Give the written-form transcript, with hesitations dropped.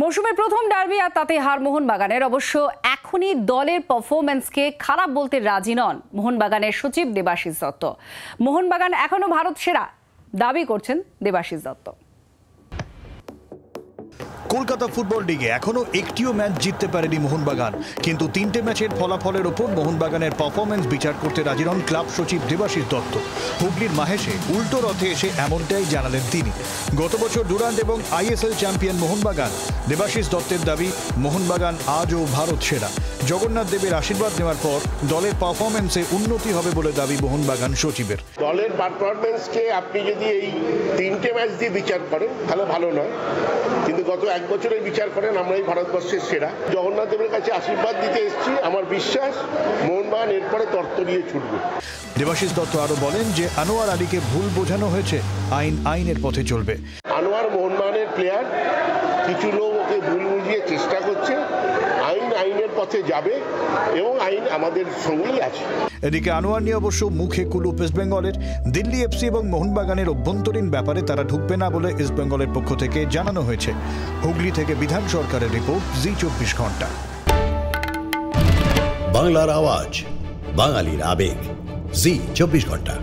মৌসুমের প্রথম ডার্বি আর তাতে হার মোহনবাগানের। অবশ্য এখনই দলের পারফরম্যান্সকে খারাপ বলতে রাজি নন মোহনবাগানের সচিব দেবাশিস দত্ত। মোহনবাগান এখনো ভারত সেরা দাবি করছেন দেবাশিস দত্ত। কলকাতা ফুটবল লিগে এখনো একটিও ম্যাচ জিততে পারেনি মোহনবাগান, কিন্তু তিনটে ম্যাচের ফলাফলের ওপর মোহনবাগানের পারফরমেন্স বিচার করতে রাজি নন ক্লাব সচিব দেবাশিস দত্ত। হুগলির মাহেশে উল্টো রথে এসে এমনটাই জানালেন তিনি। গত বছর ডুরান্ড এবং আইএসএল চ্যাম্পিয়ন মোহনবাগান। দেবাশিস দত্তের দাবি, মোহনবাগান আজও ভারত সেরা। জগন্নাথ দেবের আশীর্বাদ নেওয়ার পর দলের পারফরমেন্সে উন্নতি হবে বলে দাবি মোহনবাগান সচিবের। দলের পারফরমেন্সকে আপনি যদি এই তিনটে ম্যাচ দিয়ে বিচার করেন তাহলে ভালো নয়, কিন্তু গত এক বছরের বিচার করেন আমরা এই ভারতবর্ষের সেরা। জগন্নাথ দেবের কাছে আশীর্বাদ দিতে এসেছি, আমার বিশ্বাস মোহনবাগান এরপরে তরতরিয়ে ছুটবে। দেবাশিস দত্ত আরো বলেন যে আনোয়ার আলীকে ভুল বোঝানো হয়েছে, আইন আইনের পথে চলবে। আনোয়ার মোহনবাগানের প্লেয়ার, কিছু লোক ওকে ভুল বুঝিয়ে চেষ্টা করছে। আইন আইনের পথে যাবে এবং আইন আমাদের সঙ্গেই আছে। এদিকে আনোয়ার নিয়ে অবশ্য মুখে কুলুপ ইস্টবেঙ্গলের। দিল্লি এফসি এবং মোহনবাগানের অভ্যন্তরীণ ব্যাপারে তারা ঢুকবে না বলে ইস্টবেঙ্গলের পক্ষ থেকে জানানো হয়েছে। হুগলি থেকে বিধান সরকারের রিপোর্ট, জি 24 ঘন্টা। বাংলার আওয়াজ, বাঙালির আবেগ, জি 24 ঘন্টা।